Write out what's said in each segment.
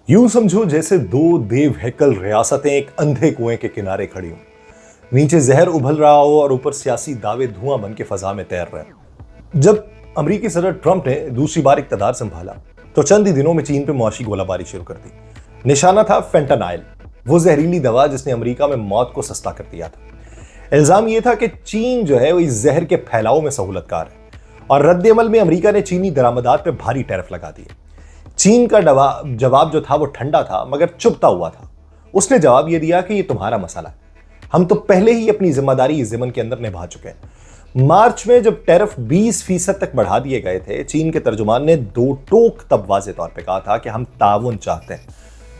यूं समझो जैसे दो देवहैकल रियासतें एक अंधे कुएं के किनारे खड़ी हों। नीचे जहर उबल रहा हो और ऊपर सियासी दावे धुआं बन के फजा में तैर रहे हैं। जब अमेरिकी सदर ट्रंप ने दूसरी बार इक्तदार संभाला तो चंद ही दिनों में चीन पे मुआशी गोलाबारी शुरू कर दी। निशाना था फेंटानाइल, वो जहरीली दवा जिसने अमेरिका में मौत को सस्ता कर दिया था। इल्जाम यह था कि चीन जो है वो इस जहर के फैलाव में सहूलतकार है और रद्द-ए-अमल में अमेरिका ने चीनी दरामदात पे भारी टैरिफ लगा दिए। चीन का जवाब जो था वो ठंडा था मगर चुभता हुआ था। उसने जवाब ये दिया कि ये तुम्हारा मसला है, हम तो पहले ही अपनी जिम्मेदारी इस ज़मन के अंदर निभा चुके हैं। मार्च में जब टैरिफ 20% तक बढ़ा दिए गए थे, चीन के तर्जुमान ने दो टोक तब वाज़े तौर पे कहा था कि हम ताउन चाहते हैं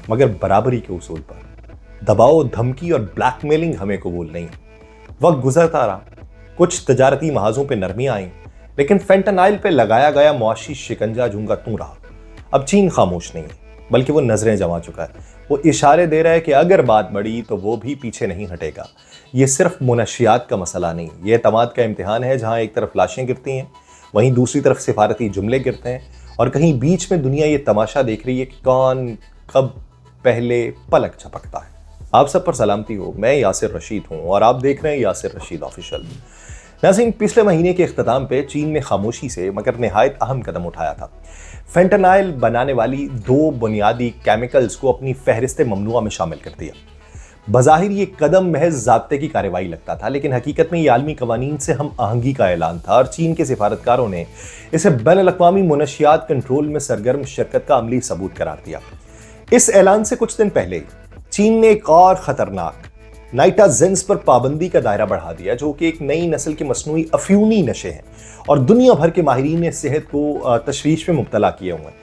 मगर बराबरी के उसूल पर। दबाव, धमकी और ब्लैकमेलिंग हमें कबूल नहीं। वक्त गुजरता रहा, कुछ तजारती महाजों पे नरमियां आई, लेकिन फेंटानाइल पे लगाया गया मुआशी शिकंजा जूंगा तू रहा। अब चीन खामोश नहीं है बल्कि वो नजरें जमा चुका है। वो इशारे दे रहा है कि अगर बात बढ़ी तो वो भी पीछे नहीं हटेगा। ये सिर्फ मुनशियात का मसला नहीं, ये एतमाद का इम्तिहान है जहां एक तरफ लाशें गिरती हैं, वहीं दूसरी तरफ सिफारती जुमले गिरते हैं और कहीं बीच में दुनिया ये तमाशा देख रही है कि कौन कब पहले पलक झपकता है। आप सब पर सलामती हो, मैं यासिर रशीद हूं और आप देख रहे हैं यासिर रशीद ऑफिशियल। नाज़रीन, पिछले महीने के इख्तिताम पे चीन ने खामोशी से मगर निहायत अहम कदम उठाया था। फेंटानाइल बनाने वाली दो बुनियादी केमिकल्स को अपनी फहरिस्त ममनुआ में शामिल कर दिया। बज़ाहिर ये कदम महज ज़ाब्ते की कार्रवाई लगता था, लेकिन हकीकत में ये आलमी कवानीन से हम आहंगी का ऐलान था और चीन के सिफारतकारों ने इसे बैनुल-अक़वामी मुनशियात कंट्रोल में सरगर्म शिरकत का अमली सबूत करार दिया। इस ऐलान से कुछ दिन पहले चीन ने एक और खतरनाक नाइट्राजेंस पर पाबंदी का दायरा बढ़ा दिया, जो कि एक नई नस्ल के मसनूई अफ्यूनी नशे हैं और दुनिया भर के माहिरीन सेहत को तशवीश में मुब्तला किए हुए हैं।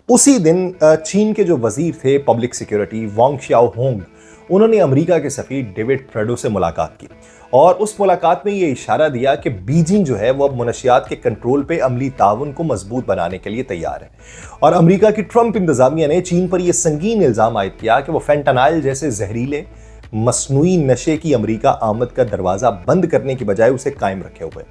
उसी दिन चीन के जो वजीर थे पब्लिक सिक्योरिटी वांग शियाओहोंग, उन्होंने अमेरिका के सफीर डेविड फ्रेडो से मुलाकात की और उस मुलाकात में ये इशारा दिया कि बीजिंग जो है वो अब मुनशियात के कंट्रोल पे अमली ताउन को मजबूत बनाने के लिए तैयार है। और अमेरिका की ट्रंप इंतजामिया ने चीन पर यह संगीन इल्जाम आयद किया कि वो फेंटानाइल जैसे जहरीले मसनूई नशे की अमेरिका आमद का दरवाजा बंद करने की बजाय उसे कायम रखे हुए।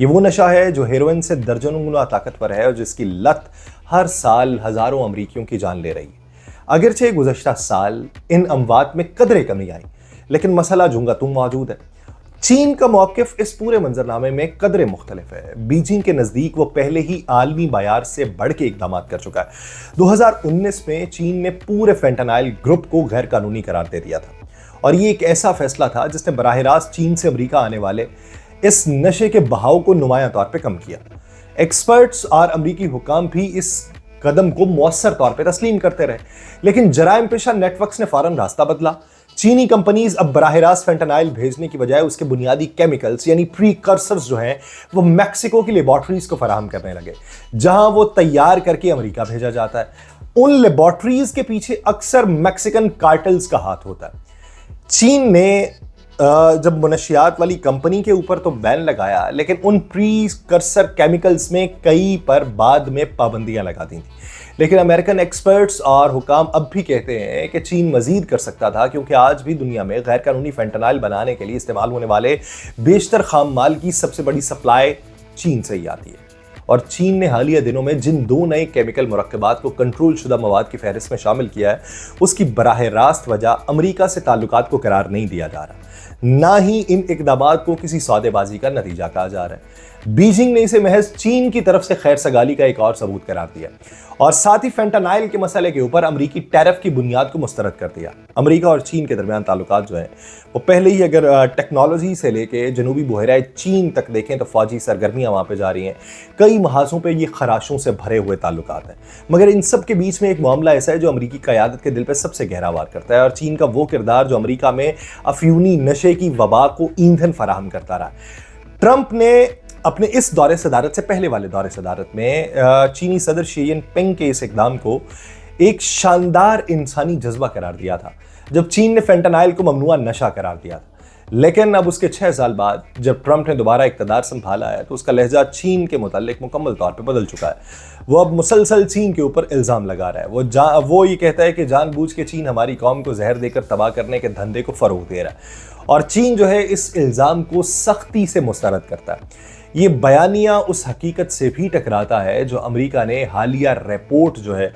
ये वो नशा है जो हेरोइन से दर्जनों गुना ताकतवर है और जिसकी लत हर साल हजारों अमरीकियों की जान ले रही है। अगरचे गुज़श्ता साल इन अमवात में कदरे कमी आई, लेकिन मसला जूंगा तुम मौजूद है। चीन का मौक़िफ़ इस पूरे मंजरनामे में कदरे मुख्तलिफ है। बीजिंग के नज़दीक वो पहले ही आलमी बाजार से बढ़ के इक़दाम कर चुका है। 2019 में चीन ने पूरे फेंटानाइल ग्रुप को गैर कानूनी करार दे दिया था और ये एक ऐसा फैसला था जिसने बराह रास्त चीन से अमेरिका आने वाले इस नशे के बहाव को नुमायां तौर पे कम किया। एक्सपर्ट्स और अमेरिकी हुकाम भी इस कदम को मौसर तौर पे तस्लीम करते रहे, लेकिन जराइम पेशा नेटवर्क्स ने फौरन रास्ता बदला। चीनी कंपनीज अब बराह रास्त फेंटानाइल भेजने की बजाय उसके बुनियादी केमिकल्स यानी प्रीकर्सर्स जो हैं वो मैक्सिको की लेबॉर्ट्रीज को फराहम करने लगे, जहां वो तैयार करके अमेरिका भेजा जाता है। उन लेबॉर्ट्रीज के पीछे अक्सर मैक्सिकन कार्टल्स का हाथ होता है। चीन ने जब मुनशियात वाली कंपनी के ऊपर तो बैन लगाया, लेकिन उन प्रीकर्सर केमिकल्स में कई पर बाद में पाबंदियां लगा दी थी। लेकिन अमेरिकन एक्सपर्ट्स और हुकाम अब भी कहते हैं कि चीन मजीद कर सकता था, क्योंकि आज भी दुनिया में गैर कानूनी फेंटानाइल बनाने के लिए इस्तेमाल होने वाले बेशतर खाम माल की सबसे बड़ी सप्लाई चीन से ही आती है। और चीन ने हालिया दिनों में जिन दो नए केमिकल मुरक्कबात को कंट्रोल शुदा मवाद की फहरिस्त में शामिल किया है, उसकी बराह रास्त वजह अमेरिका से ताल्लुकात को करार नहीं दिया जा रहा, ना ही इन इकदामात को किसी सौदेबाजी का नतीजा कहा जा रहा है। बीजिंग ने इसे महज चीन की तरफ से खैर सगाली का एक और सबूत करार दिया और साथ ही फेंटानाइल के मसले के ऊपर अमेरिकी टैरिफ की बुनियाद को मुस्तरद कर दिया। अमेरिका और चीन के दरमियान ताल्लुकात जो हैं वो पहले ही, अगर टेक्नोलॉजी से लेके जनूबी बहराए चीन तक देखें तो फौजी सरगर्मियां वहाँ पे जारी हैं। कई महाजों पे ये खराशों से भरे हुए ताल्लुकात हैं, मगर इन सब के बीच में एक मामला ऐसा है जो अमेरिकी क़यादत के दिल पे सबसे गहरा वार करता है और चीन का वो किरदार जो अमेरिका में अफ्यूनी नशे की वबा को ईंधन फराहम करता रहा। ट्रंप ने अपने इस दौरे सदारत से पहले वाले दौरे सदारत में चीनी सदर शी जिनपिंग के इस इक़दाम को एक शानदार इंसानी जज्बा करार दिया था जब चीन ने फेंटानाइल को ममनुआ नशा करार दिया था। लेकिन अब उसके 6 साल बाद जब ट्रंप ने दोबारा इक़्तिदार संभाला है तो उसका लहजा चीन के मुताल्लिक मुकम्मल तौर पे बदल चुका है। वो अब मुसलसल चीन के ऊपर इल्ज़ाम लगा रहा है। वो ये कहता है कि जानबूझ के चीन हमारी कौम को जहर देकर तबाह करने के धंधे को फ़रोग़ दे रहा है और चीन जो है इस इल्ज़ाम को सख्ती से मुस्तरद करता है। یہ بیانیہ اس حقیقت سے بھی ٹکراتا ہے جو امریکہ نے حالیہ رپورٹ جو ہے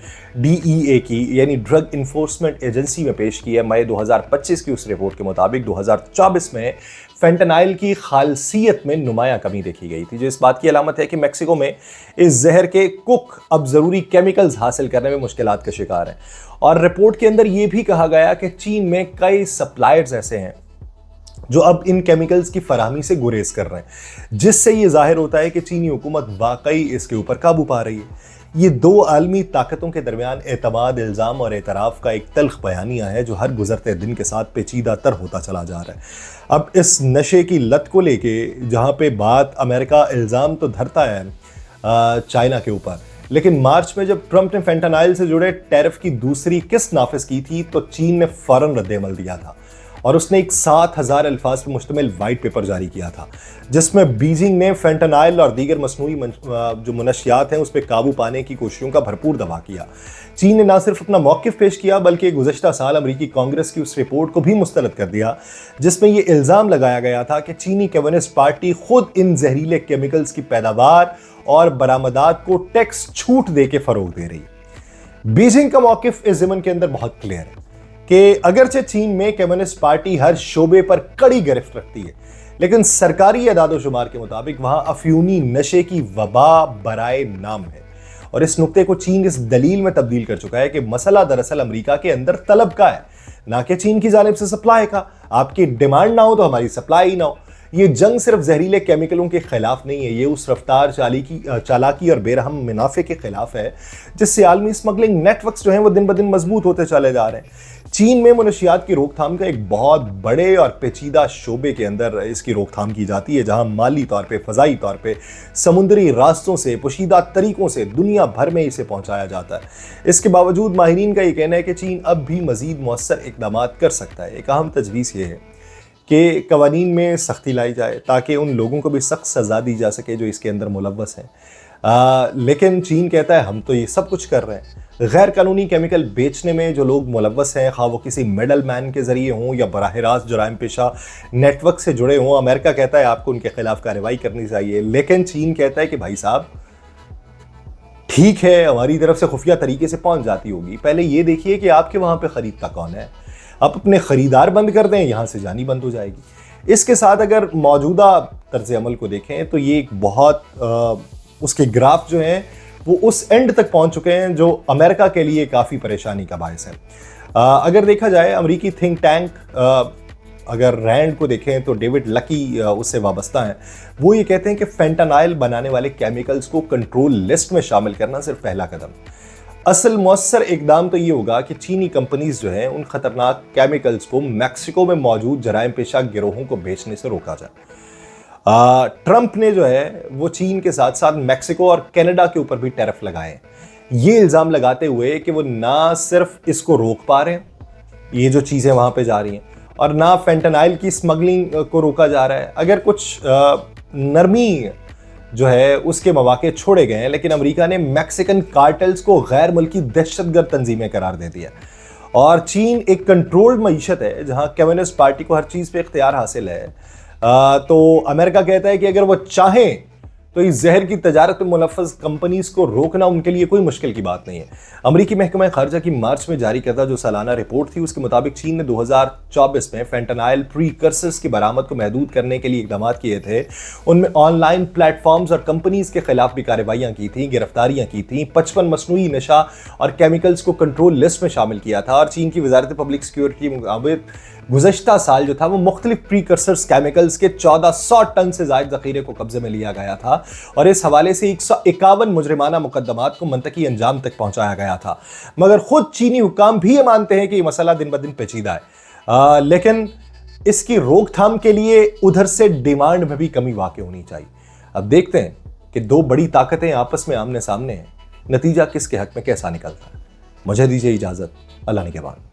DEA کی یعنی ڈرگ انفورسمنٹ ایجنسی میں پیش کی ہے۔ مئی 2025 کی اس رپورٹ کے مطابق 2024 میں فینٹانائل کی خالصیت میں نمایاں کمی دیکھی گئی تھی، جو اس بات کی علامت ہے کہ میکسیکو میں اس زہر کے کک اب ضروری کیمیکلز حاصل کرنے میں مشکلات کا شکار ہیں۔ اور رپورٹ کے اندر یہ بھی کہا گیا کہ چین میں کئی سپلائرز ایسے ہیں جو اب ان کیمیکلز کی فراہمی سے گریز کر رہے ہیں، جس سے یہ ظاہر ہوتا ہے کہ چینی حکومت واقعی اس کے اوپر قابو پا رہی ہے۔ یہ دو عالمی طاقتوں کے درمیان اعتماد، الزام اور اعتراف کا ایک تلخ بیانیہ ہے جو ہر گزرتے دن کے ساتھ پیچیدہ تر ہوتا چلا جا رہا ہے۔ اب اس نشے کی لت کو لے کے جہاں پہ بات امریکہ الزام تو دھرتا ہے چائنا کے اوپر، لیکن مارچ میں جب ٹرمپ نے فینٹانائل سے جڑے ٹیرف کی دوسری قسط نافذ کی تھی تو چین نے فوراً رد عمل دیا تھا اور اس نے ایک 7,000 الفاظ پر مشتمل وائٹ پیپر جاری کیا تھا، جس میں بیجنگ نے فینٹانائل اور دیگر مصنوعی جو منشیات ہیں اس پہ قابو پانے کی کوششوں کا بھرپور دبا کیا۔ چین نے نہ صرف اپنا موقف پیش کیا بلکہ گزشتہ سال امریکی کانگریس کی اس رپورٹ کو بھی مسترد کر دیا، جس میں یہ الزام لگایا گیا تھا کہ چینی کمیونسٹ پارٹی خود ان زہریلے کیمیکلز کی پیداوار اور برآمدات کو ٹیکس چھوٹ دے کے فروغ دے رہی۔ بیجنگ کا موقف اس ضمن کے اندر بہت کلیئر ہے کہ اگرچہ چین میں کمیونسٹ پارٹی ہر شعبے پر کڑی گرفت رکھتی ہے، لیکن سرکاری اعداد و شمار کے مطابق وہاں افیونی نشے کی وبا برائے نام ہے، اور اس نقطے کو چین اس دلیل میں تبدیل کر چکا ہے کہ مسئلہ دراصل امریکہ کے اندر طلب کا ہے، نہ کہ چین کی جانب سے سپلائی کا۔ آپ کی ڈیمانڈ نہ ہو تو ہماری سپلائی ہی نہ ہو۔ یہ جنگ صرف زہریلے کیمیکلوں کے خلاف نہیں ہے، یہ اس رفتار، چالاکی اور بے رحم منافع کے خلاف ہے جس سے عالمی اسمگلنگ نیٹ ورکس جو ہیں وہ دن بدن مضبوط ہوتے چلے جا رہے ہیں۔ چین میں منشیات کی روک تھام کا ایک بہت بڑے اور پیچیدہ شعبے کے اندر اس کی روک تھام کی جاتی ہے، جہاں مالی طور پہ، فضائی طور پہ، سمندری راستوں سے، پوشیدہ طریقوں سے دنیا بھر میں اسے پہنچایا جاتا ہے۔ اس کے باوجود ماہرین کا یہ کہنا ہے کہ چین اب بھی مزید مؤثر اقدامات کر سکتا ہے۔ ایک اہم تجویز یہ ہے کہ قوانین میں سختی لائی جائے تاکہ ان لوگوں کو بھی سخت سزا دی جا سکے جو اس کے اندر ملوث ہیں، لیکن چین کہتا ہے ہم تو یہ سب کچھ کر رہے ہیں۔ غیر قانونی کیمیکل بیچنے میں جو لوگ ملوث ہیں، خواہ وہ کسی میڈل مین کے ذریعے ہوں یا براہ راست جرائم پیشہ نیٹ ورک سے جڑے ہوں، امریکہ کہتا ہے آپ کو ان کے خلاف کارروائی کرنی چاہیے، لیکن چین کہتا ہے کہ بھائی صاحب ٹھیک ہے ہماری طرف سے خفیہ طریقے سے پہنچ جاتی ہوگی، پہلے یہ دیکھیے کہ آپ کے وہاں پہ خریدتا کون ہے، آپ اپنے خریدار بند کر دیں، یہاں سے جانی بند ہو جائے گی۔ اس کے ساتھ اگر موجودہ طرز عمل کو دیکھیں تو یہ ایک بہت اس کے گراف جو ہیں وہ اس اینڈ تک پہنچ چکے ہیں جو امریکہ کے لیے کافی پریشانی کا باعث ہے۔ اگر دیکھا جائے امریکی تھنک ٹینک اگر رینڈ کو دیکھیں تو ڈیوڈ لکی اس سے وابستہ ہیں، وہ یہ کہتے ہیں کہ فینٹانائل بنانے والے کیمیکلز کو کنٹرول لسٹ میں شامل کرنا صرف پہلا قدم، اصل مؤثر اقدام تو یہ ہوگا کہ چینی کمپنیز جو ہیں ان خطرناک کیمیکلز کو میکسیکو میں موجود جرائم پیشہ گروہوں کو بیچنے سے روکا جائے۔ ٹرمپ نے جو ہے وہ چین کے ساتھ ساتھ میکسیکو اور کینیڈا کے اوپر بھی ٹیرف لگائے ہیں، یہ الزام لگاتے ہوئے کہ وہ نہ صرف اس کو روک پا رہے ہیں، یہ جو چیزیں وہاں پہ جا رہی ہیں، اور نہ فینٹانائل کی اسمگلنگ کو روکا جا رہا ہے۔ اگر کچھ نرمی جو ہے اس کے مواقع چھوڑے گئے ہیں، لیکن امریکہ نے میکسیکن کارٹلز کو غیر ملکی دہشت گرد تنظیمیں قرار دے دیا، اور چین ایک کنٹرولڈ معیشت ہے جہاں کمیونسٹ پارٹی کو ہر چیز پہ اختیار حاصل ہے۔ تو امریکہ کہتا ہے کہ اگر وہ چاہیں تو اس زہر کی تجارت میں ملوث کمپنیز کو روکنا ان کے لیے کوئی مشکل کی بات نہیں ہے۔ امریکی محکمہ خارجہ کی مارچ میں جاری کردہ جو سالانہ رپورٹ تھی اس کے مطابق چین نے 2024 میں فینٹانائل پریکرسرز کی برآمد کو محدود کرنے کے لیے اقدامات کیے تھے۔ ان میں آن لائن پلیٹ فارمز اور کمپنیز کے خلاف بھی کارروائیاں کی تھیں، گرفتاریاں کی تھیں، 55 مصنوعی نشہ اور کیمیکلز کو کنٹرول لسٹ میں شامل کیا تھا، اور چین کی وزارت پبلک سیکیورٹی کے مطابق گزشتہ سال جو تھا وہ مختلف پریکرسرز کیمیکلز کے 1400 ٹن سے زائد ذخیرے کو قبضے میں لیا گیا تھا، اور اس حوالے سے 151 مجرمانہ مقدمات کو منطقی انجام تک پہنچایا گیا تھا۔ مگر خود چینی حکام بھی یہ مانتے ہیں کہ یہ مسئلہ دن بدن پیچیدہ ہے، لیکن اس کی روک تھام کے لیے ادھر سے ڈیمانڈ میں بھی کمی واقع ہونی چاہیے۔ اب دیکھتے ہیں کہ دو بڑی طاقتیں آپس میں آمنے سامنے ہیں، نتیجہ کس کے حق میں کیسا نکلتا ہے۔ مجھے دیجیے اجازت، اللہ نگہبان۔